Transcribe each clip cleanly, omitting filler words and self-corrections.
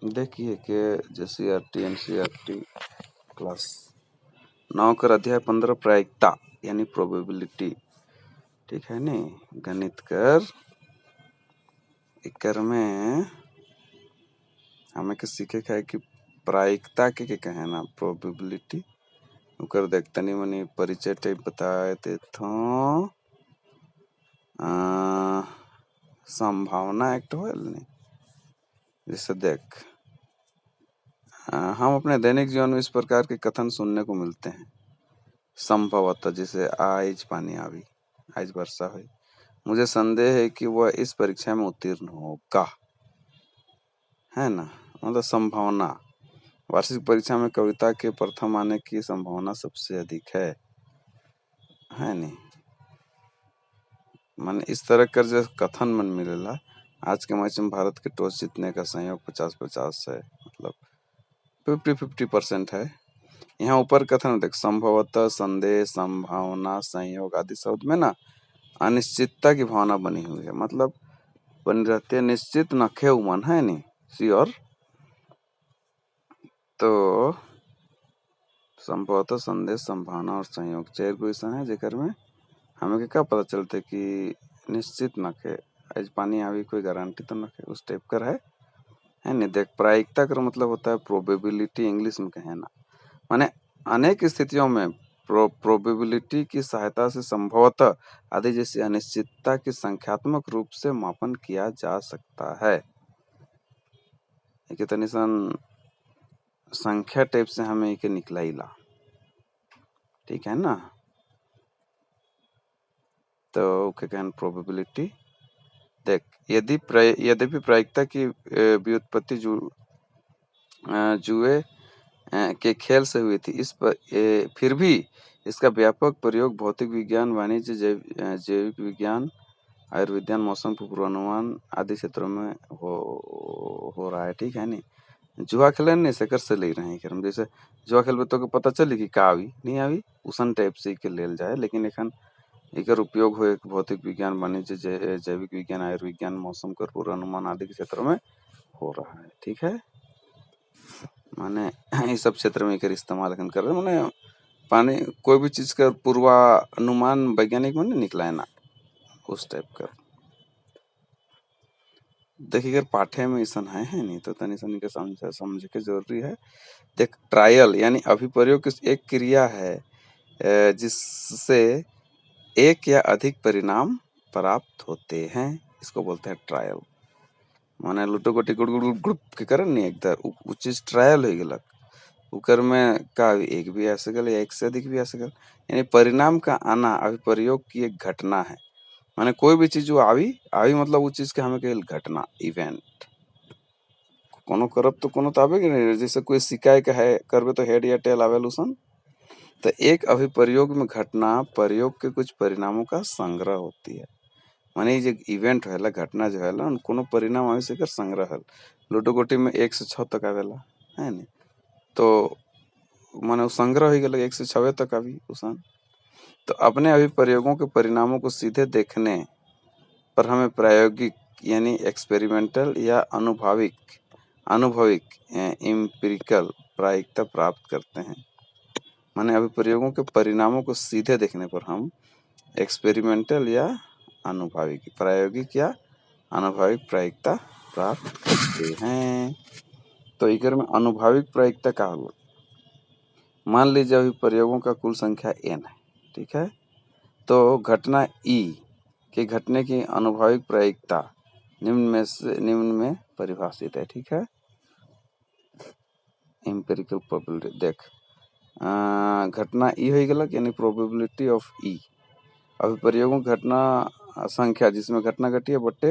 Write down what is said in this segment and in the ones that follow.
देखिए कि जैसे एनसीईआरटी क्लास 9 कर अध्याय 15 प्रायिकता यानी प्रोबेबिलिटी, ठीक है नी। गणित कर एकर में हमें के सीखे है कि प्रायिकता के कहे ना प्रोबेबिलिटी उकर देख तनी मनी परिचय टाइप बताए थे थो संभावना एक तो है नहीं। जैसे देख हम अपने दैनिक जीवन में इस प्रकार के कथन सुनने को मिलते हैं। संभवतः जैसे आज पानी आवी, आज वर्षा हुई, मुझे संदेह है कि वह इस परीक्षा में उत्तीर्ण होगा, है ना। मतलब संभावना, वार्षिक परीक्षा में कविता के प्रथम आने की संभावना सबसे अधिक है नहीं। मन इस तरह कर जो कथन मन मिलेला, आज के मैच में भारत के टॉस जीतने का संयोग 50-50 है, मतलब 50-50% है। यहाँ ऊपर कथन देख, संभवतः, संदेह, संभावना, संयोग आदि शब्द में ना अनिश्चितता की भावना बनी हुई है, मतलब बनी रहती है, निश्चित नखे उमन है नहीं श्योर। तो संभवतः, संदेह, संभावना और संयोग चार क्वेश्चन है जेकर में हमें क्या पता चलते कि निश्चित नखे आज पानी आवी कोई गारंटी तो नखे उस टाइप कर है नहीं। देख प्रायिकता का मतलब होता है प्रोबेबिलिटी, इंग्लिश में कहे ना, माने अनेक स्थितियों में प्रोबेबिलिटी की सहायता से संभवतः आदि जैसी अनिश्चितता की संख्यात्मक रूप से मापन किया जा सकता है। कितनी संख्या टाइप से हमें एक निकला ही ला, ठीक है ना। तो क्या कहन प्रोबेबिलिटी देख, यद्यपि प्रायिकता की व्युत्पत्ति जुए के खेल से हुई थी, इस पर फिर भी इसका व्यापक प्रयोग भौतिक विज्ञान, वाणिज्य, जैविक विज्ञान, आयुर्विज्ञान, मौसम पूर्वानुमान आदि क्षेत्रों में हो रहा है, ठीक है नी। जुआ खेलन नहीं सेकर से ले रहे हैं, जैसे जुआ खेल तो पता चली कि का आवी नहीं आवी उसन टाइप से के लेल जाए, लेकिन एखन एकर उपयोग हो भौतिक विज्ञान, वाणिज्य, जैविक विज्ञान, आयुर्विज्ञान, मौसम कर पूर्वानुमान आदि के क्षेत्रों में हो रहा है, ठीक है। माने इस सब क्षेत्र में एकर इस्तेमाल कर रहे, माने पानी कोई भी चीज का पूर्वानुमान वैज्ञानिक में निकला है ना उस टाइप का। देखिए अगर पाठ्य में ऐसा है नहीं तो तनी सनी के समझ के जरूरी है। देख ट्रायल यानी अभिप्रयोग एक क्रिया है जिससे एक या अधिक परिणाम प्राप्त होते हैं, इसको बोलते हैं ट्रायल। माने लूटो गोटी गुड़ गुड़ गुड़ गुड़ के करन नहीं एकदम वो चीज ट्रायल हो गेलक, उकर में का एक भी आ सकल या एक से अधिक भी आ सकल, यानी परिणाम का आना अभिप्रयोग की एक घटना है। माने कोई भी चीज जो आवी मतलब वो चीज के हमें कहल घटना, इवेंट। कोनो करब तो कोनो तो आवे कि नहीं, जैसे कोई सिकाय का है करबे तो हेड या टेल आवेल उसन। तो एक अभिप्रयोग में घटना प्रयोग के कुछ परिणामों का संग्रह होती है। माने जो इवेंट है घटना जो है कोनो परिणाम आवे से कर संग्रह है। लूडो गोटी में 1 से 6 तक आवेला है नहीं, तो माने संग्रह हो गया 1 से 6 तक आवी उसन। तो अपने अभिप्रयोगों के परिणामों को सीधे देखने पर हमें प्रायोगिक यानी एक्सपेरिमेंटल या अनुभविक एम्पिरिकल प्रायिकता प्राप्त करते हैं। माने अभिप्रयोगों के परिणामों को सीधे देखने पर हम एक्सपेरिमेंटल या प्रायोगिक या अनुभविक प्रायिकता प्राप्त करते हैं। तो इकर में अनुभविक प्रायिकता का होगा, मान लीजिए अभिप्रयोगों का कुल संख्या n है, ठीक है। तो घटना E के घटने की अनुभविक प्रायिकता निम्न में परिभाषित है, ठीक है। एम्पिरिकल प्रोबेबिलिटी देख घटना E हो गया यानी प्रोबेबिलिटी ऑफ E, अभिप्रयोगों की घटना संख्या जिसमें घटना घटी है बट्टे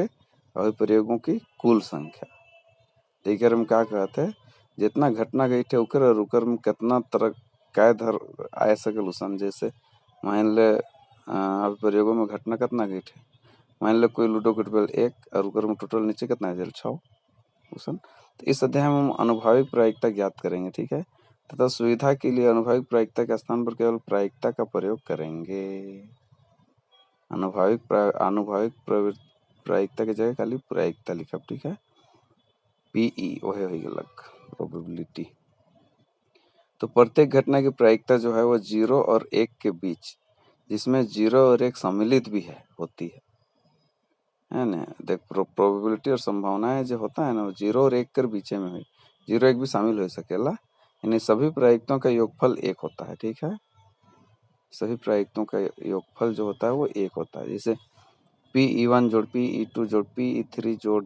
अभिप्रयोगों की कुल संख्या। तो में क्या कहते हैं, जितना घटना गई थे उकर और उकर में कितना तरह कैधर आए सकल उसन। जैसे मान ले अभिप्रयोगों में घटना कितना गई थे, मान ले कोई लूडो घटबेल 1 और उकर में टोटल नीचे कितना है 6 उसन। तो इस अध्याय में हम अनुभविक प्रायिकता ज्ञात करेंगे, ठीक है। तथा सुविधा के लिए अनुभविक प्रायिकता के स्थान पर केवल प्रायिकता का प्रयोग करेंगे। अनुभविक प्रायिकता की जगह खाली प्रायिकता लिखा, ठीक है। पीई वही अलग प्रोबेबिलिटी। तो प्रत्येक घटना की प्रायिकता जो है वो 0 और 1 के बीच, जिसमें 0 और 1 सम्मिलित भी होती है ना। देख प्रोबेबिलिटी और संभावनाएं जो होता है ना वो 0 और 1 के बीच में हुई, 0 1 भी शामिल हो सकेला, यानी सभी प्रायिकताओं का योगफल 1 होता है। ठीक है, सभी प्रायिकताओं का योगफल जो होता है वो 1 होता है। जैसे P(E1) जोड़ P(E2) जोड़ P(E3) जोड़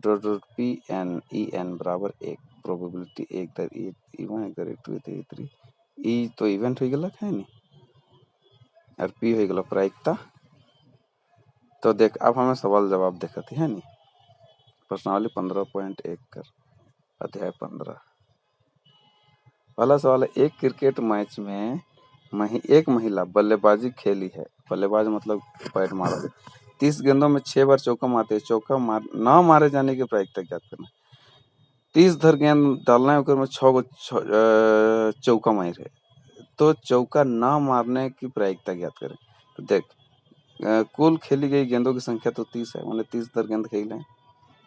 P(n)(E)(n) बराबर 1, प्रोबेबिलिटी 1 दर E1 1 दर E2 दर E3, E तो इवेंट हो गलत है नहीं और P हो गलत प्रायिकता। तो देख अब हमें सवाल जवाब देखते है नहीं। प्रश्नावली 15.1 कर अध्याय 15। पहला सवाल है, एक क्रिकेट मैच में एक महिला बल्लेबाजी खेली है। बल्लेबाज मतलब बैट मारा है। 30 गेंदों में 6 बार चौका मारते हैं। चौका न मारे जाने की प्रायिकता ज्ञात करना। 30 धर गेंद डालना है, में 6 को चौका मारे, तो चौका न मारने की प्रायिकता ज्ञात करें। तो देख कुल खेली गई गेंदों की संख्या तो 30 है, मैंने 30 धर गेंद खेले हैं।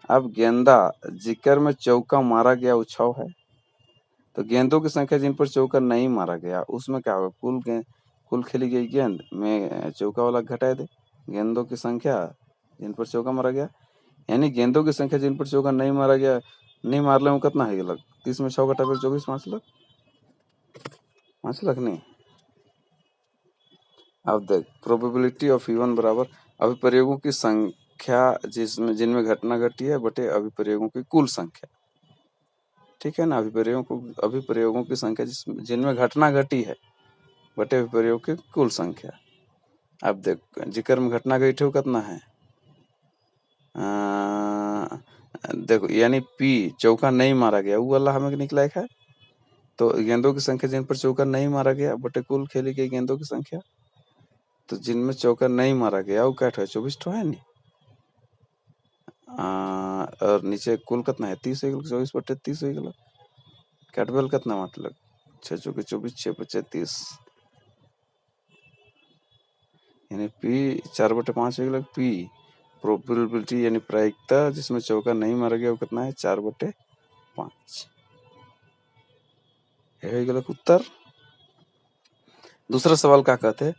अब गेंदा जिक्र में चौका मारा गया वो 6 है, तो गेंदों की संख्या जिन पर चौका नहीं मारा गया उसमें क्या होगा, कुल खेली गई गेंद में चौका वाला घटा दे गेंदों की संख्या जिन पर चौका मारा गया, यानी गेंदों की संख्या जिन पर चौका नहीं मारा गया, नहीं मार ले कितना है लग 30 में 6 घटा 24, 5 लाख नहीं। अब देख प्रोबेबिलिटी ऑफ E1 बराबर अभिप्रयोगों की संख्या जिनमें घटना घटी है बटे अभिप्रयोगों की कुल संख्या। ठीक है ना, अभिप्रयोगों की संख्या जिनमें घटना घटी है बटे अभिप्रयोग की कुल संख्या। अब देख जिक्र में घटना घटी हो कितना है, देखो यानी P चौका नहीं मारा गया वो वाला हमें निकला है। तो गेंदों की संख्या जिन पर चौका नहीं मारा गया बटे कुल खेली गई गेंदों की संख्या, तो जिनमें चौका नहीं मारा गया वो क्या है 24 है नहीं, और नीचे कुल कितना है 30 हो गया, 24 बटे 30 हो गया। कैटबेल कितना मतलब 6 चौके 24 6 बचे 30, यानी P 4 बटे 5 हो गया। P प्रोबेबिलिटी यानी प्रायिकता जिसमें चौका नहीं मारा गया वो कितना है 4 बटे 5, यही गलत उत्तर। दूसरा सवाल क्या कहते हैं,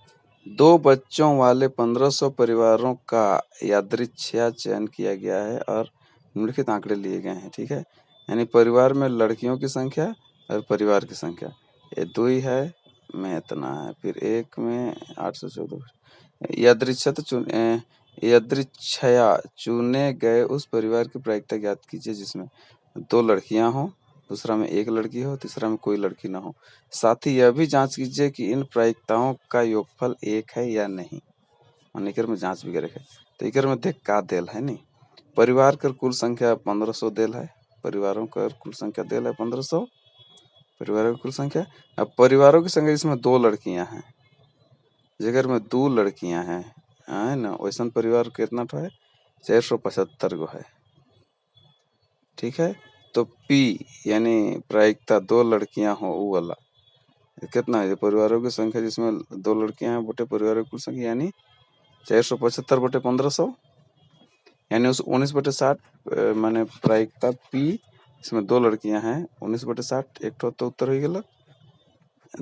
2 बच्चों वाले 1500 परिवारों का यादृच्छिक चयन किया गया है और निम्नलिखित आंकड़े लिए गए हैं। ठीक है, यानी परिवार में लड़कियों की संख्या और परिवार की संख्या, ये 2 ही है में इतना है, फिर एक में 814। यादृच्छया चुने गए उस परिवार की प्रायिकता ज्ञात कीजिए जिसमें 2 लड़कियां हों, दूसरा में 1 लड़की हो, तीसरा में कोई लड़की ना हो। साथ ही यह भी जांच कीजिए कि इन प्रायिकताओं का योगफल 1 है या नहीं। इकर में जांच भी करे। तो इकर में देख का देल है नहीं, परिवार कर कुल संख्या 1500 देल है, परिवारों का कुल संख्या देल है 1500, परिवारों की कुल संख्या। अब परिवारों की संख्या इसमें 2 लड़कियां हैं, जिगर में 2 लड़कियां हैं है ना, वैसा परिवार कितना है 475 गो है। ठीक है, तो P यानी प्रायिकता 2 लड़कियां हो वो वाला कितना है, परिवारों की संख्या जिसमें 2 लड़कियां हैं बटे परिवारों की कुल संख्या, यानी 475 बटे 1500, यानी उस 19 बटे 60 माने प्रायिकता P इसमें 2 लड़कियां हैं 19 बटे 60, एक तो उत्तर हो गया।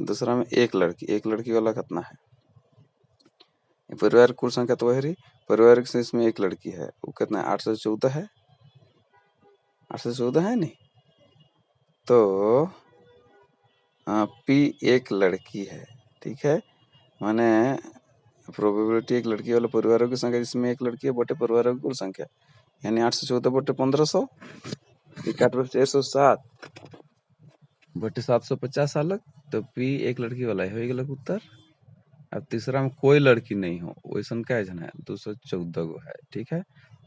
दूसरा में 1 लड़की वाला कितना है, परिवार की कुल संख्या तो वही रही, परिवार से इसमें 1 लड़की है वो कितना है 814 है, 814 है नहीं। तो P 1 लड़की है। ठीक है, माने प्रोबेबिलिटी 1 लड़की वाले परिवारों की संख्या जिसमें 1 लड़की है बटे परिवारों की कुल संख्या, यानी 814 बटे 1500, 407 बटे 750 अलग, तो P 1 लड़की वाला है गलत उत्तर। अब तीसरा में कोई लड़की नहीं हो वैसा क्या है 214 गो है। ठीक है,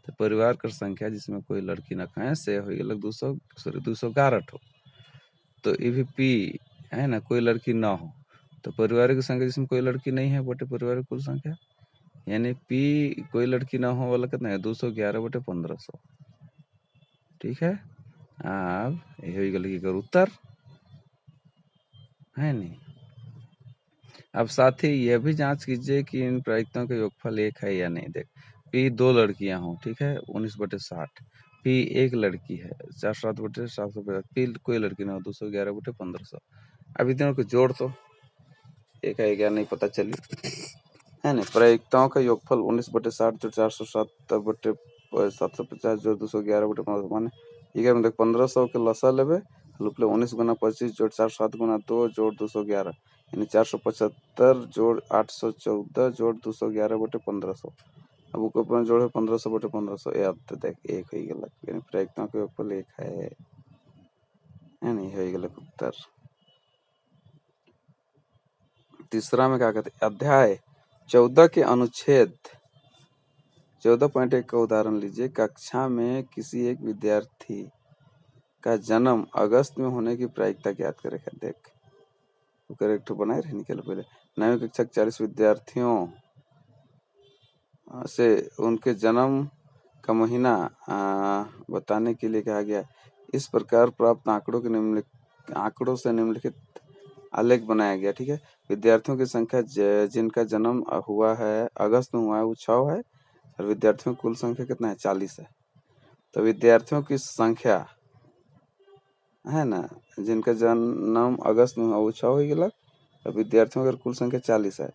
तो परिवार की संख्या जिसमें कोई लड़की न खाए से हो गया 211 हो, तो ये भी P है ना, कोई लड़की ना हो, तो परिवार की संख्या जिसमें कोई लड़की नहीं है बटे परिवार की कुल संख्या, यानी P कोई लड़की ना हो वाला कितना है 211 बटे 1500। ठीक है, अब यही गलती कर उत्तर है नहीं। अब साथ ही यह भी जांच कीजिए कि इन प्रायिकताओं का योगफल 1 है या नहीं। देख P 2 लड़कियां हों, ठीक है 19 बटे 60, पी एक लड़की है 407/750, पी कोई लड़की ना हो 211/1500। अब इन दोनों को जोड़ तो एक है क्या नहीं पता चली, है ना। प्रायिकताओं का योगफल 19/60 जो 407/750 जो 211/1500 माने ये क्या मतलब 1500 के लसा लेबे लुपले 19 गुना 25 जोड़ 407 गुना 2 जोड़ 211 यानी 475 जोड़ 814 जोड़ 211/1500। अब ऊपर जोड़ है 1500/1500 ये अब तो देख एक हो गया यानी प्रायिकताओं का योगफल एक है नहीं हो गया उत्तर। तीसरा में क्या कहते हैं अध्याय 14 के अनुच्छेद 14.1 का उदाहरण लीजिए। कक्षा में किसी एक विद्यार्थी का जन्म अगस्त में होने की प्रायिकता ज्ञात करेगा। देख तो करेक्ट बनाए रहे निकल पहले 9वीं कक्षा के 40 विद्यार्थियों से उनके जन्म का महीना बताने के लिए कहा गया। इस प्रकार प्राप्त आंकड़ों से निम्नलिखित आलेख बनाया गया। ठीक है, विद्यार्थियों की संख्या जिनका जन्म हुआ है अगस्त में हुआ है वो 6 है और विद्यार्थियों की कुल संख्या कितना है 40 है। तो विद्यार्थियों की संख्या है ना जिनका जन्म अगस्त में हुआ वो 6 हो गया और विद्यार्थियों की कुल संख्या 40 है।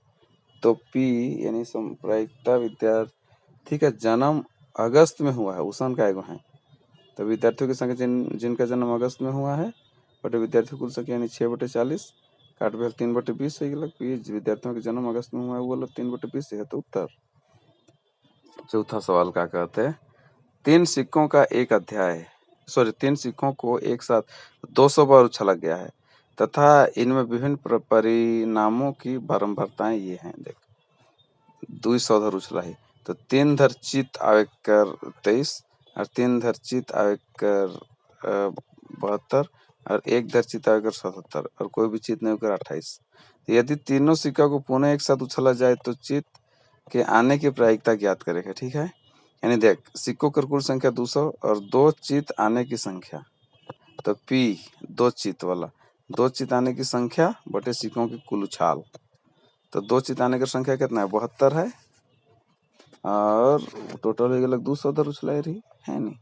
तो P यानी संप्रायिकता विद्यार्थी का जन्म अगस्त में हुआ है उसन का एगो है। तो विद्यार्थियों की संख्या जिनका जन्म अगस्त में हुआ है बटे विद्यार्थियों की कुल संख्या यानी 6/40 काट भेल 3/20 हो गया। विद्यार्थियों का जन्म अगस्त में हुआ है वो वाला 3/20 है तो उत्तर। चौथा सवाल क्या कहते हैं 3 सिक्कों को एक साथ 200 बार उछाला गया है तथा इनमें विभिन्न परिणामों की बारंबारताएं ये हैं। देख 200 धर उछला है तो 3 धर चित आवेग कर 23 और 3 धर चित आवेग कर 72 और 1 धर चित आवेग कर 77 और कोई भी चित नहीं होकर 28। यदि तीनों सिक्का को पुनः एक साथ उछला जाए तो चित के आने की प्रायिकता ज्ञात करेगा। ठीक है, यानी देख सिक्कों की कुल संख्या 200 और 2 चित आने की संख्या तो P 2 चित वाला 2 चित आने की संख्या बटे सिक्कों की कुल उछाल। तो 2 चित आने की संख्या कितना है 72 है और टोटल हो गया 200 धर उछलाई रही है नहीं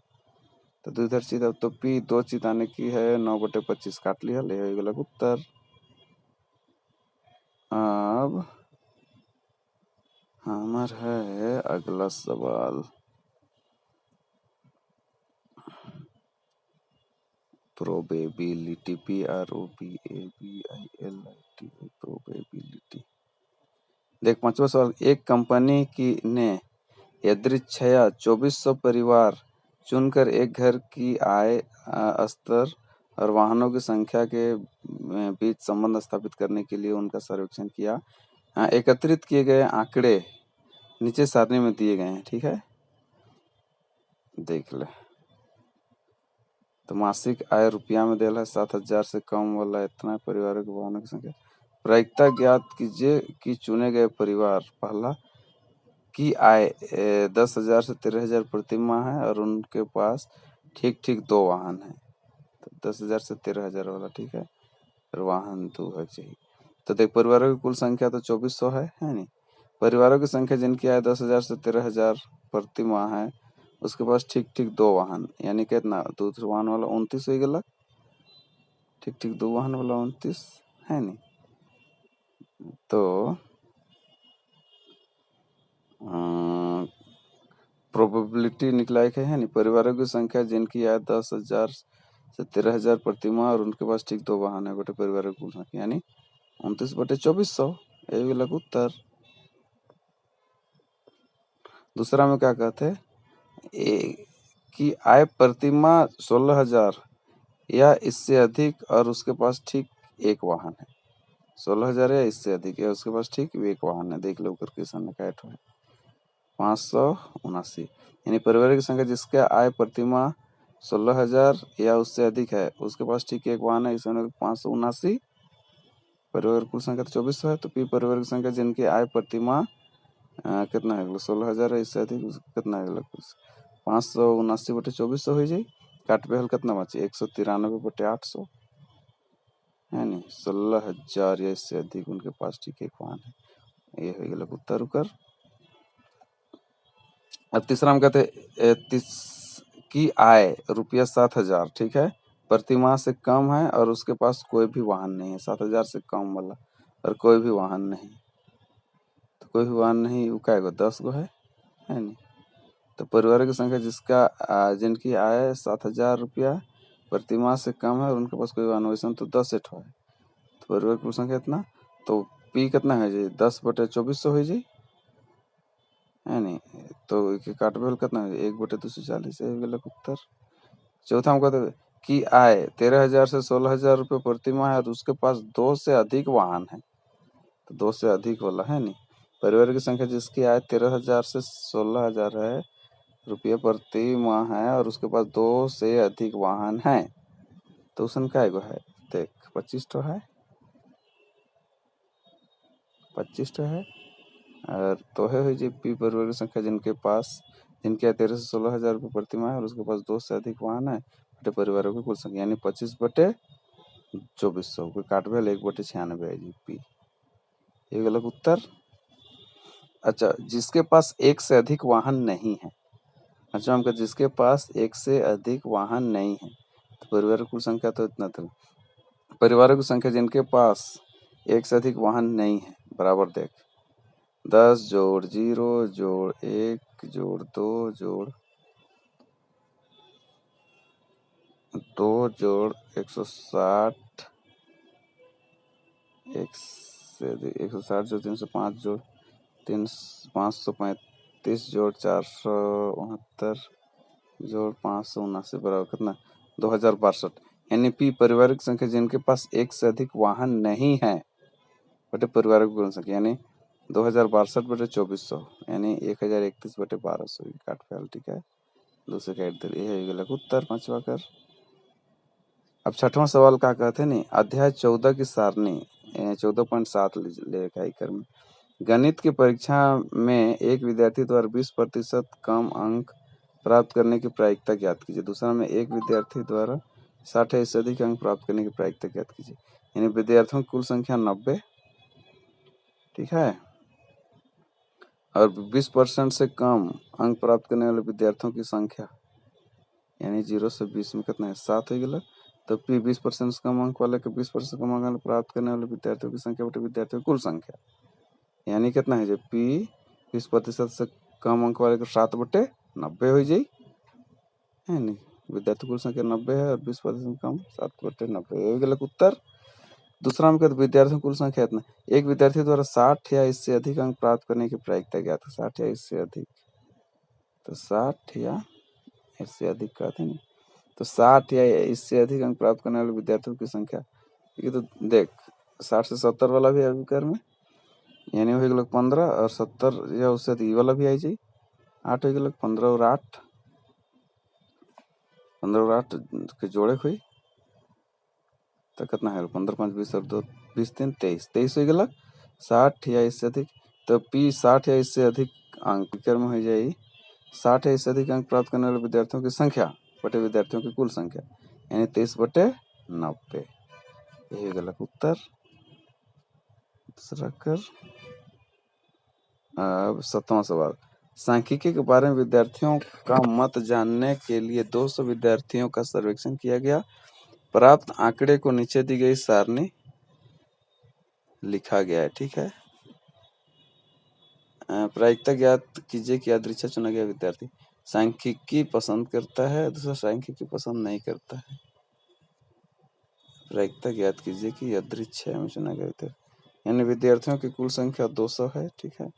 तो 2 धर चित तो P 2 चित आने की है 9/25 काट लिया ले हो गया उत्तर। अब हमार है अगला सवाल प्रोबेबिलिटी PROBABILITY प्रोबेबिलिटी। देख 5वां सवाल एक कंपनी की ने यदृच्छया 2400 परिवार चुनकर एक घर की आय स्तर और वाहनों की संख्या के बीच संबंध स्थापित करने के लिए उनका सर्वेक्षण किया। एकत्रित किए गए आंकड़े नीचे सारणी में दिए गए हैं। ठीक है, देख ले तो मासिक आय रुपया में देला है 7,000 से कम वाला इतना परिवारों के वाहनों की संख्या। प्रायिकता ज्ञात कीजिए कि चुने गए परिवार पहला की आय 10,000 से 13,000 प्रति माह है और उनके पास ठीक ठीक 2 वाहन है। तो 10,000 से 13,000 वाला ठीक है और वाहन 2 है चाहिए। तो देख परिवारों की कुल संख्या तो 2400 है नहीं। परिवारों की संख्या जिनकी आय 10,000 से 13,000 प्रति माह है उसके पास ठीक ठीक 2 वाहन यानी कितना 2 वाहन वाला 29 हो गया। ठीक ठीक 2 वाहन वाला 29 है नहीं तो प्रोबेबिलिटी निकला है नहीं। परिवारों की संख्या जिनकी आय 10,000 से 13,000 प्रति माह और उनके पास ठीक 2 वाहन है बटे परिवारों की कुल संख्या यानी 29/2400 यही लग उत्तर। दूसरा में क्या कहते हैं कि आय प्रति माह 16,000 या इससे अधिक और उसके पास ठीक एक वाहन है। 16,000 या इससे अधिक है उसके पास ठीक एक वाहन है। देख लो ऊपर किसान ने क्या है 579 यानी परिवार की संख्या जिसका आय प्रति माह 16,000 या उससे अधिक है उसके पास ठीक एक वाहन है इसमें 579। परिवार की कुल संख्या तो 2400 है तो P परिवार की संख्या जिनकी आय प्रति माह कितना है 16,000 है इससे अधिक कितना है 579/2400 हो जाए। काट पे हल कितना बचे 193/800 है नहीं 16,000 या इससे अधिक उनके पास ठीक एक वाहन है ये हो गया उत्तर उकर। अब तीसरा हम कहते हैं की आय रुपया 7,000, ठीक है, प्रतिमाह से कम है और उसके पास कोई भी वाहन नहीं है। 7,000 से कम वाला और कोई भी वाहन नहीं, तो कोई भी वाहन नहीं, वो क्या 10 गो है नहीं। तो परिवार की संख्या जिनकी आय 7,000 रुपया प्रतिमाह से कम है और उनके पास कोई वाहन वैसा तो 10 ठो है। तो परिवार की कुल संख्या इतना, तो पी कितना है जी 10/2400 हो जी है नहीं। तो काटबेल कितना है 1/240 है गलत उत्तर। चौथा हम कहते कि आय 13,000 से 16,000 रुपये प्रति माह है और उसके पास 2 से अधिक वाहन है, तो 2 से अधिक वाला है नहीं। परिवार की संख्या जिसकी आय 13,000 से 16,000 है रुपये प्रति माह है और उसके पास 2 से अधिक वाहन है, तो उसमें क्या है देख 25 ठो है, 25 ठो है। और तो है जी पी परिवार की संख्या जिनके 13 से 16,000 रुपये प्रति माह है और उसके पास 2 से अधिक वाहन है बटे परिवारों की कुल संख्या, यानी 25/2400 कोई काटबेल 1/96 है जी पी, ये गलत उत्तर। अच्छा, जिसके पास एक से अधिक वाहन नहीं है, अच्छा हम कहते जिसके पास एक से अधिक वाहन नहीं है, तो परिवार की कुल संख्या तो इतना था। परिवारों की संख्या जिनके पास एक से अधिक वाहन नहीं है बराबर देख 10 जोड़ 0 जोड़ 1 जोड़ 2 जोड़ 2 जोड़ 160 जोड़ 305 जोड़ 535 जोड़ 469 जोड़ 579 बराबर कितना 2062, यानी पी पारिवारिक संख्या जिनके पास एक से अधिक वाहन नहीं है बटे पारिवारिक कुल संख्या, यानी 2062/2400, यानी 1031/1200 काट फैल, ठीक है, दूसरे काट दे, ये है गलत उत्तर पांचवा कर। अब छठवां सवाल क्या कहते हैं नहीं, अध्याय 14 की सारणी 14.7 लेखा कर में गणित की परीक्षा में एक विद्यार्थी द्वारा 20% कम अंक प्राप्त करने की प्रायिकता ज्ञात कीजिए। दूसरा में एक विद्यार्थी द्वारा 60 या इससे अधिक अंक प्राप्त करने की प्रायिकता ज्ञात कीजिए, यानी विद्यार्थियों की कुल संख्या 90, ठीक है, और 20% से कम अंक प्राप्त करने वाले विद्यार्थियों की संख्या, यानी 0 से 20 में कितना है 7 हो गया। तो पी 20% से कम अंक वाले के 20% कम अंक प्राप्त करने वाले विद्यार्थियों की संख्या बटे विद्यार्थियों की कुल संख्या, यानी कितना है जो पी 20% से कम अंक वाले के 7/90 हो जाए, है नहीं, विद्यार्थी कुल संख्या 90 है और 20% कम 7/90, ये गलत उत्तर। दूसरा में कहते विद्यार्थियों कुल संख्या इतना, एक विद्यार्थी द्वारा 60 या इससे अधिक अंक प्राप्त करने की प्रायिकता ज्ञात है, 60 या इससे अधिक, तो 60 या इससे अधिक कहते हैं, तो 60 या इससे अधिक अंक प्राप्त करने वाले विद्यार्थियों की संख्या, ये तो देख 60 से 70 वाला भी अभी कर में, यानी हो गया 15 और 70 या उससे अधिक वाला भी आई जाए 8 हो गया 15 और 8 के जोड़े हुई तो कितना है 15 5 20 और 2 20 3 23 हो गया 60 या इससे अधिक, तो पी 60 या इससे अधिक अंक कर में हो जाए 60 या इससे अधिक अंक प्राप्त करने वाले विद्यार्थियों की संख्या बटे विद्यार्थियों की कुल संख्या, यानी 23/90, यही गलत उत्तर। दूसरा कर। अब 7वां सवाल, सांख्यिकी के बारे में विद्यार्थियों का मत जानने के लिए 200 विद्यार्थियों का सर्वेक्षण किया गया, प्राप्त आंकड़े को नीचे दी गई सारणी लिखा गया है, ठीक है। प्रायिकता ज्ञात कीजिए कि यादृच्छा चुना गया विद्यार्थी सांख्यिकी पसंद करता है, दूसरा सांख्यिकी पसंद नहीं करता है। प्रायिकता ज्ञात कीजिए कि यादृच्छा में चुना गया विद्यार्थी, यानी विद्यार्थियों की कुल संख्या 200 है, ठीक है।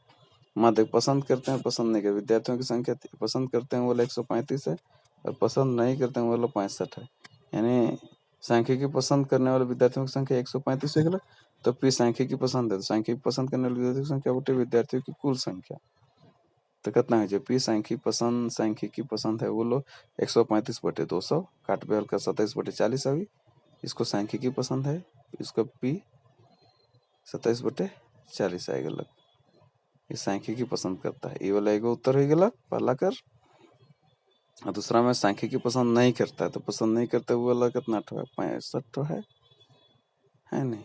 मध्य पसंद करते हैं पसंद नहीं करते, विद्यार्थियों की संख्या पसंद करते हैं वो 135 है और पसंद नहीं करते हैं वो 65 है, यानी सांख्यिकी पसंद करने वाले विद्यार्थियों की संख्या 135 है गलत, तो पी सांख्यिकी पसंद है, तो सांख्यिकी पसंद करने वाले विद्यार्थियों की संख्या बटे विद्यार्थियों की कुल संख्या, तो कितना है जो पी सांख्यिकी पसंद है वो लोग 135/200 काट पे हल्का 27/40 अभी, इसको सांख्यिकी पसंद है, इसको पी 27/40 आएगा लग, ये सांख्यिकी पसंद करता है, ये वाला एक उत्तर हो गया पहला कर। और दूसरा में सांख्यिकी पसंद नहीं करता है, तो पसंद नहीं करते वो वाला कितना ठो है 65 ठो है नहीं,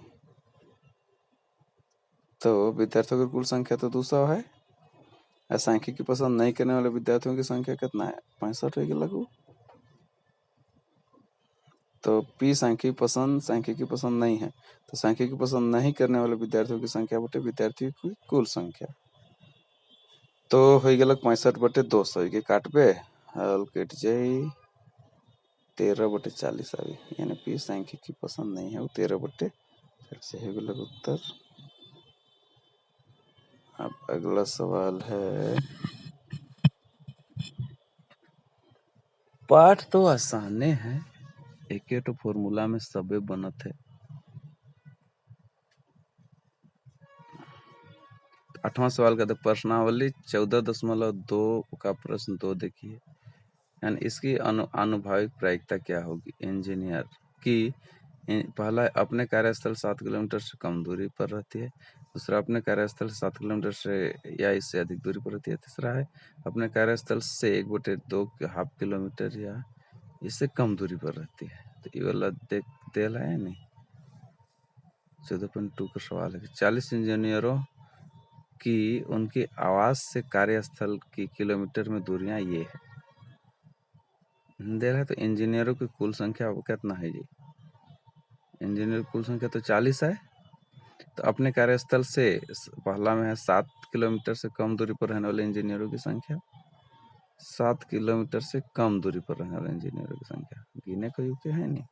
तो विद्यार्थियों की कुल संख्या तो 200 है, सांख्यिकी पसंद नहीं करने वाले विद्यार्थियों की संख्या कितना है 65 हो गया लगू। तो पी सांख्यिकी पसंद नहीं है, तो सांख्यिकी पसंद नहीं करने वाले विद्यार्थियों की संख्या बटे विद्यार्थियों की कुल संख्या। तो हो गल 65/200 के काटबे हल कट जाई 13/40 आई, यानी पी सांख्यिकी पसंद नहीं है वो 13/40 हो गल उत्तर। अब अगला सवाल है, पाठ तो आसाने है, एक तो फॉर्मूला में सबे बनत है। 8वां सवाल का प्रश्नावली 14.2 का प्रश्न 2 देखिए, यानी इसकी आनुभाविक प्रायिकता क्या होगी। इंजीनियर की पहला अपने कार्यस्थल 7 किलोमीटर से कम दूरी पर रहती है, दूसरा अपने कार्यस्थल से 7 किलोमीटर से या इससे अधिक दूरी पर रहती है, तीसरा है अपने कार्यस्थल से 1/2 हाफ किलोमीटर या इससे कम दूरी पर रहती है। तो ये वाला देला है नहीं। 14.2 का सवाल है 40 इंजीनियरों की उनकी आवास से कार्यस्थल की किलोमीटर में दूरियां ये है। दे रहा है तो इंजीनियरों की कुल संख्या कितना है जी। इंजीनियर की कुल संख्या तो 40 है, तो अपने कार्यस्थल से पहला में है 7 किलोमीटर से कम दूरी पर रहने वाले इंजीनियरों की संख्या, 7 किलोमीटर से कम दूरी पर रहने वाले इंजीनियरों की संख्या गिने को युक्ति है नहीं।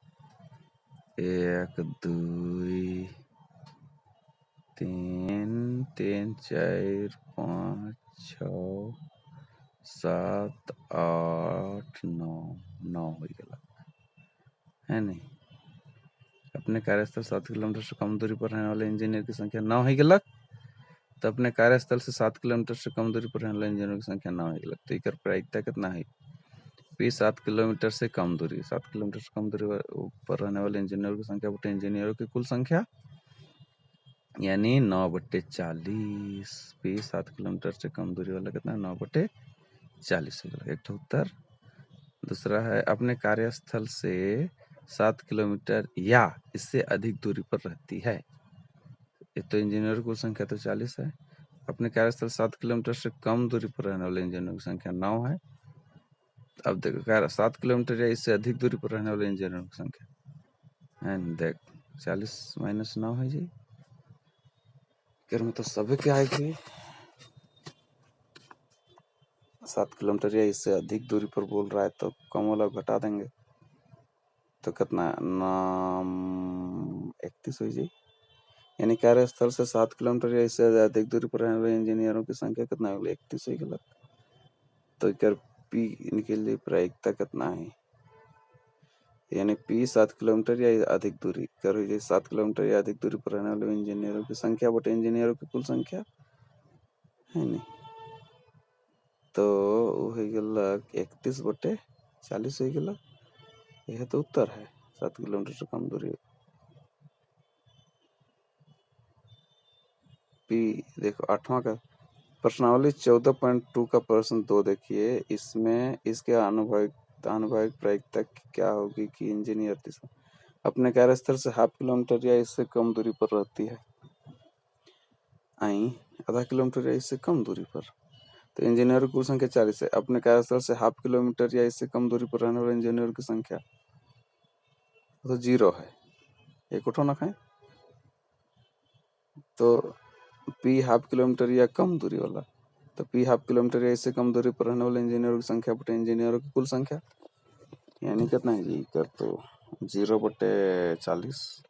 1 2 3 3 4 5 6 7 8 9 9 हो गया है नहीं। अपने कार्यस्थल 7 किलोमीटर से कम दूरी पर रहने वाले इंजीनियर की संख्या 9 है गलत, तो अपने कार्यस्थल से 7 किलोमीटर से कम दूरी पर रहने वाले इंजीनियर की संख्या 9 है गलत। तो इकर प्रायिकता कितना है, पी 7 किलोमीटर से कम दूरी, 7 किलोमीटर से कम दूरी पर रहने वाले इंजीनियर की संख्या बटे इंजीनियरों की कुल संख्या, यानी 9/40। पी 7 किलोमीटर से कम दूरी वाला कितना 9/40 है, एक तो उत्तर। दूसरा है अपने कार्यस्थल से 7 किलोमीटर या इससे अधिक दूरी पर रहती है, ये तो इंजीनियर की कुल संख्या तो 40 है। अपने कार्यस्थल 7 किलोमीटर से कम दूरी पर रहने वाले इंजीनियर की संख्या 9 है। अब देखो 7 किलोमीटर या इससे अधिक दूरी पर रहने वाले इंजीनियर की संख्या, एंड देख 40 - 9 है जी, कर में तो सभी क्या आएगी। 7 किलोमीटर या इससे अधिक दूरी पर बोल रहा है तो कम वाला घटा देंगे तो कितना 31 हो जाए, यानी कार्यस्थल से 7 किलोमीटर या इससे अधिक दूरी पर रहने वाले इंजीनियरों की संख्या कितना है 31 है गलत। तो इकर पी इनके लिए प्रायिकता कितना है, यानी पी 7 किलोमीटर या अधिक दूरी करो, 7 किलोमीटर या अधिक दूरी पर रहने वाले इंजीनियरों की संख्या बटे इंजीनियरों की कुल संख्या है नहीं, तो हो गल 31/40 हो गल, यह तो उत्तर है 7 किलोमीटर से कम दूरी। पी देखो 8वां का प्रश्नावली 14.2 का प्रश्न 2 देखिए, इसमें इसके आनुभाविक प्रायिकता क्या होगी कि इंजीनियर अपने कार्यस्थल से हाफ किलोमीटर या इससे कम दूरी पर रहती है, आधा किलोमीटर या इससे कम दूरी पर, तो इंजीनियर की कुल संख्या 40 है। अपने कार्यस्थल से हाफ किलोमीटर या इससे कम दूरी पर रहने वाले इंजीनियर की संख्या तो 0 है, एक उठो ना खाए, तो पी हाफ किलोमीटर या कम दूरी वाला, तो पी हाफ किलोमीटर या इससे कम दूरी पर रहने वाले इंजीनियरों की संख्या बटे इंजीनियरों की कुल संख्या, यानी कितना है जी कर तो 0/40,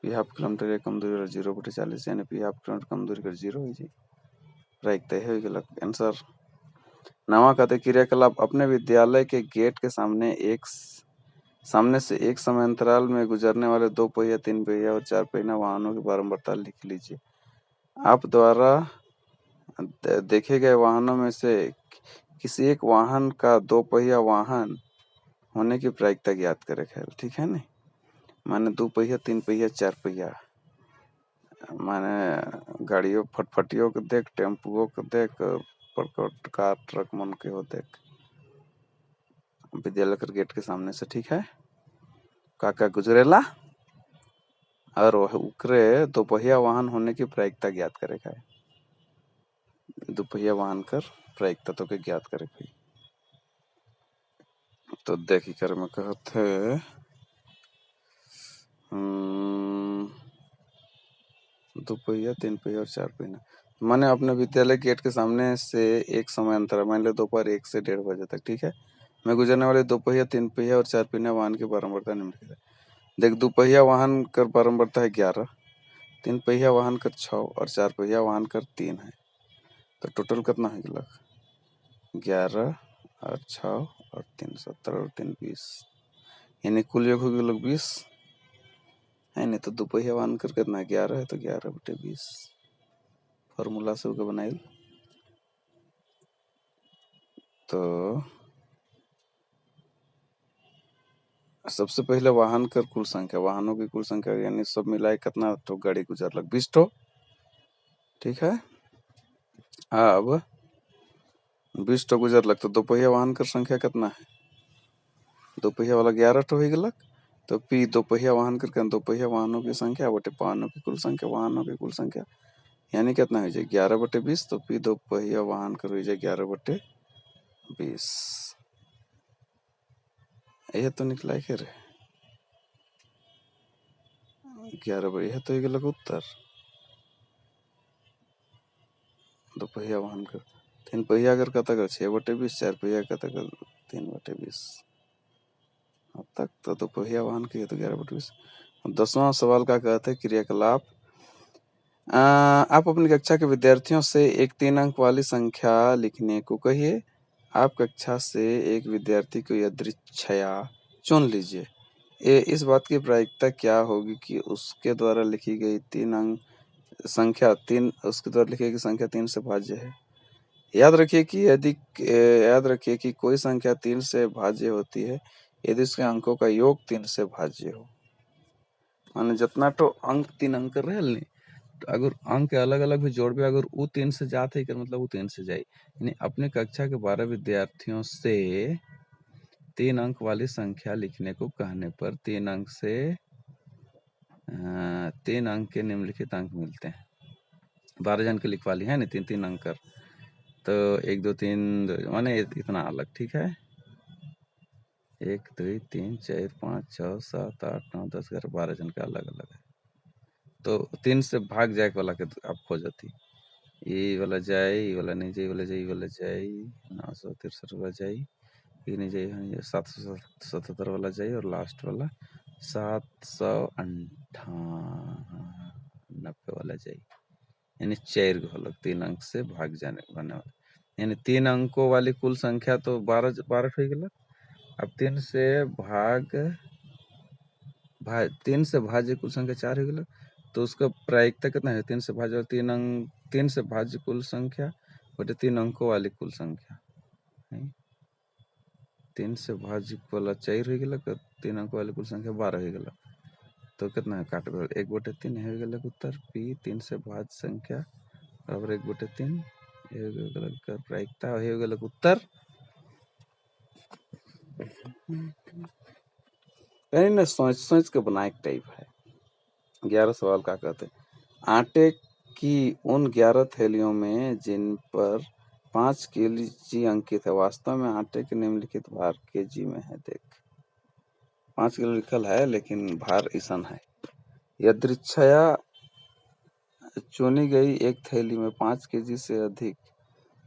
पी हाफ किलोमीटर या कम दूरी वाला 0/40, यानी पी हाफ किलोमीटर कम दूरी कर 0 है जी, राइट है गलत आंसर। नवा कहते क्रियाकलाप अपने विद्यालय के गेट के सामने से एक समय अंतराल में गुजरने वाले 2 पहिया 3 पहिया और 4 पहिया वाहनों की बारंबारता लिख लीजिए। आप द्वारा देखे गए वाहनों में से किसी एक वाहन का 2 पहिया वाहन होने की प्रायिकता ज्ञात करें। ठीक है ना, माने 2 पहिया 3 पहिया 4 पहिया, माने गाड़ियों फटफटियों को देख, टेम्पुओं को देख, कार ट्रक मन के हो देख, विद्यालय के गेट के सामने से, ठीक है, काका गुजरेला और उकरे 2 पहिया वाहन होने की प्रायिकता ज्ञात करे है। 2 पहिया वाहन कर प्रायिकता तो के ज्ञात करे है, तो देखी कर में कहत है 2 पहिया, 3 पहिया और 4 पहिया। मैंने अपने विद्यालय गेट के सामने से एक समय अंतराल मान लिया दोपहर 1 से 1:30 बजे तक, ठीक है। मैं गुजरने वाले 2 पहिया, 3 पहिया और 4 पहिया वाहन की बारंबारता निम्नलिखित है। देख, 2 पहिया वाहन कर बारंबारता है 11, 3 पहिया वाहन कर 6 और 4 पहिया वाहन कर 3 है। तो टोटल कितना है कि 11 और 6 और 3 17 और 3 20, यानी कुल योग होगी लोग 20 है नहीं। तो 2 पहिया वाहन कर कितना 11 है, तो 11/20 फॉर्मूला से होकर बनाइल। तो सबसे पहले वाहन कर कुल संख्या, वाहनों की कुल संख्या यानी सब मिलाए कितना तो गाड़ी गुजरलक 20 ठो, ठीक है। अब 20 ठो गुजरलक तो 2 पहिया वाहन कर संख्या कितना है, 2 पहिया वाला 11 ठो हो गलक। तो पी 2 पहिया वाहन कर 2 पहिया वाहनों की संख्या बटे वाहनों की कुल संख्या, वाहनों की कुल संख्या यानी कितना हो जाए 11/20। तो पी 2 पहिया वाहन कर हो जाए 11/20। यह तो निकला है रे 11 यह तो गलक उत्तर। 2 पहिया वाहन कर 3 पहिया अगर कता कर 6/20, 4 पहिया कता कर 3/20 अब तक। तो 2 पहिया वाहन की तो 11/20। 10वां सवाल का कहते हैं क्रियाकलाप। आप अपनी कक्षा के विद्यार्थियों से एक 3 अंक वाली संख्या लिखने को कहिए। आप कक्षा से एक विद्यार्थी को यदृच्छया चुन लीजिए। इस बात की प्रायिकता क्या होगी कि उसके द्वारा लिखी गई 3 अंक संख्या 3 उसके द्वारा लिखी गई संख्या 3 से भाज्य है। याद रखिए कि कोई संख्या 3 से भाज्य होती है यदि उसके अंकों का योग 3 से भाज्य हो। माने जितना तो अंक 3 अंक रहे नहीं, तो अगर अंक अलग अलग भी जोड़ भी अगर वो 3 से जाते है मतलब वो 3 से जाए। यानी अपने कक्षा के 12 विद्यार्थियों से 3 अंक वाली संख्या लिखने को कहने पर 3 अंक से 3 अंक के निम्नलिखित अंक मिलते हैं। 12 जन के लिखवा ली है ना 3-3 अंक कर, तो 1 2 3 माने इतना अलग, ठीक है। 1 2 3 4 5 6 7 8 9 10 11 12 जन का अलग अलग है। तो 3 से भाग जाए वाला के आप खोजती ये वाला जाए, ये वाला नहीं जाए, वाला जाए, ये वाला जाए, 963 वाला जाए, ये नहीं जाए, 777 वाला जाए और लास्ट वाला 798 वाला जाए। यानी 4 अलग 3 अंक से भाग जाने बने वाला, यानी 3 अंकों वाली कुल संख्या तो 12 हो गया। अब 3 से भाज्य कुल संख्या 4 हो गया, तो उसका प्रायिकता कितना है 3 से भाज्य 3 से भाज्य कुल संख्या बटे 3 अंकों वाली कुल संख्या है। 3 से भाज्य वाला 4 हो गया, 3 अंकों वाली कुल संख्या 12 हो गया। तो कितना है काट 1/3 हो गया उत्तर। पी 3 से भाज्य संख्या बराबर 1/3 प्रायिकता हो गया उत्तर। ना सोच के बनाए टाइप है। 11 सवाल का कहते हैं आटे की उन 11 थैलियों में जिन पर 5 kg अंकित है वास्तव में आटे के निम्नलिखित भार kg में है। देख 5 किलो लिखल है लेकिन भार ईसन है। यदृच्छया चुनी गई एक थैली में 5 kg से अधिक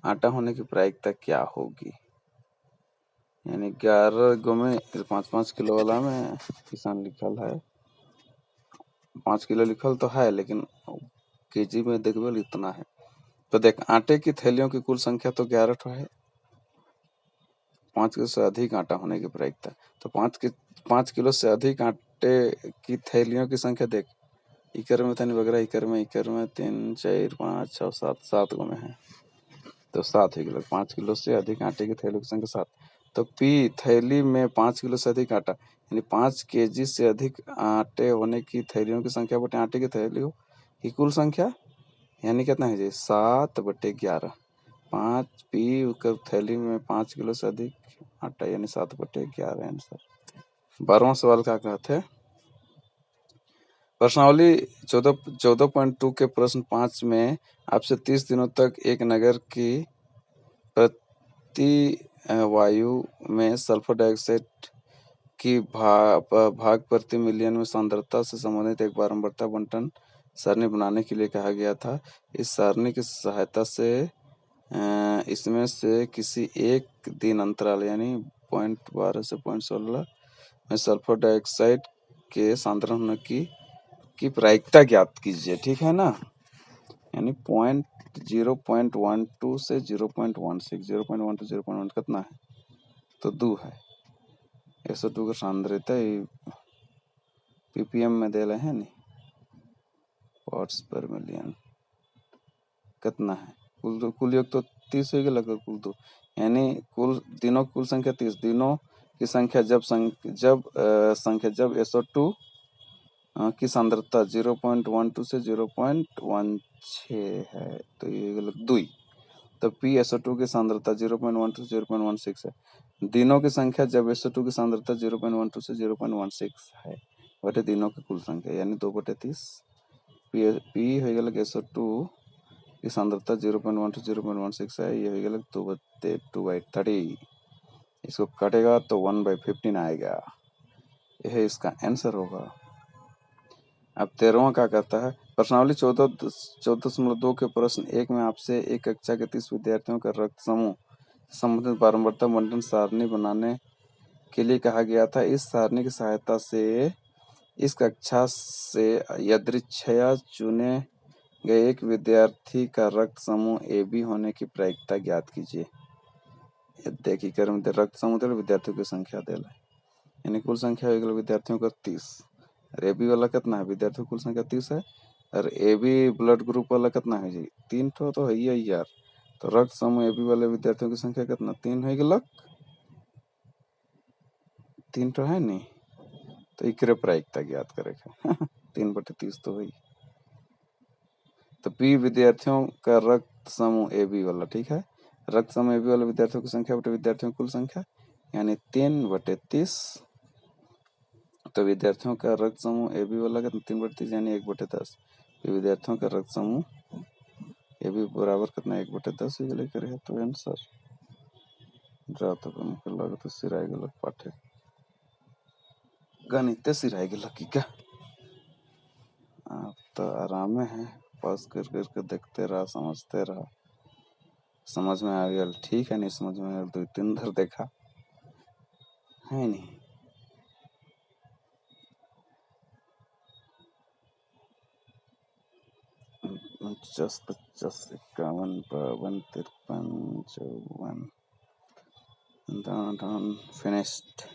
आटा होने की प्रायिकता क्या होगी। यानी 11 गो में 5-5 किलो वाला में किसान लिखल है 5 किलो लिखल तो है लेकिन केजी में देखबे इतना है। तो देख आटे की थैलियों की कुल संख्या तो 11 ठो है, 5 किलो से अधिक आटा होने की प्रायिकता। तो 5 किलो से अधिक आटे की थैलियों की संख्या देख इकर में तनी वगैरह इकर में 3 4 5 6 7 गो में है तो 7 हो गया। 5 किलो से अधिक आटे की थैलियों की संख्या 7। तो पी थैली में 5 किलो से अधिक आटा यानी 5 केजी से अधिक आटे होने की थैलियों की संख्या बटे आटे की थैलियों की कुल संख्या यानी कितना है जी 7/11। 5 पी थैली में 5 किलो से अधिक आटा यानी 7/11 आंसर। 12वां सवाल क्या कहते हैं प्रश्नावली 14.2 के प्रश्न 5 में आपसे 30 दिनों तक एक नगर की प्रति वायु में सल्फर डाइऑक्साइड की भाग प्रति मिलियन में सांद्रता से संबंधित एक बारंबारता बंटन सारणी बनाने के लिए कहा गया था। इस सारणी की सहायता से इसमें से किसी एक दिन अंतराल यानी 0.12 से 0.16 में सल्फर डाइऑक्साइड के सांद्रण होने की प्रायिकता ज्ञात कीजिए। ठीक है ना, यानी 0.12 से 0.16 0.12 0.1 कितना है तो 2 है। 102 का सांद्रता पीपीएम में दे रहे हैं नहीं, पार्ट्स पर मिलियन कितना है। कुल योग तो 30 हो गया लगभग कुल दो, यानी कुल दिनों की कुल संख्या 30, दिनों की संख्या जब SO2 की सांद्रता 0.12 से 0.16 है तो ये गलत 2। तो PSO2 की सांद्रता 0.12 से 0.16 है। दिनों की संख्या जब SO2 की सांद्रता 0.12 से 0.16 है बटे दिनों की कुल संख्या यानी 2/30। पी हो गया SO2 की सांद्रता 0.1 से 0.16 है, ये हो गया 2/30। इसको काटेगा तो 1/15 आएगा, यह इसका आंसर होगा। अब 13वां क्या कहता है, प्रश्नावली 14.2 के प्रश्न 1 में आपसे एक कक्षा के 30 विद्यार्थियों का रक्त समूह संबंधित बारंबारता बंटन सारणी बनाने के लिए कहा गया था। इस सारणी की सहायता से इस कक्षा से यदृच्छया चुने गए एक विद्यार्थी का रक्त समूह AB होने की प्रायिकता ज्ञात कीजिए। देखिए कर्म रक्त समूह दे विद्यार्थियों की संख्या दे यानी कुल संख्या हो गई विद्यार्थियों का 30 और AB वाला कितना है, विद्यार्थियों की कुल संख्या 30 है और AB ब्लड ग्रुप वाला कितना है जी 3 ठो तो है ही यार। तो रक्त समूह AB वाले विद्यार्थियों की संख्या कितना 3 है गलत 3 ठो है नहीं, तो इकरे प्रायिकता ज्ञात करेगा 3/30 तो है। तो P विद्यार्थियों का रक्त समूह AB वाला, ठीक है, रक्त समूह AB वाले विद्यार्थियों की संख्या बटे विद्यार्थियों की कुल संख्या यानी 3/30। तो विद्यार्थियों का रक्त समूह AB वाला का 3/30 यानी 1/10। विद्यार्थियों का रक्त समूह AB बराबर कितना 1/10 ही गले करेगा तो आंसर जाता तो मुझे लगा तो सिराय गलत पाठे गणित सिराय गलत की क्या। आप तो आराम है, पास कर करके देखते रहा समझते रहा, समझ में आ गया ठीक है, नहीं समझ में आया 2-3 बार देखा है नहीं। 49 50 51 52 53 54 done finished।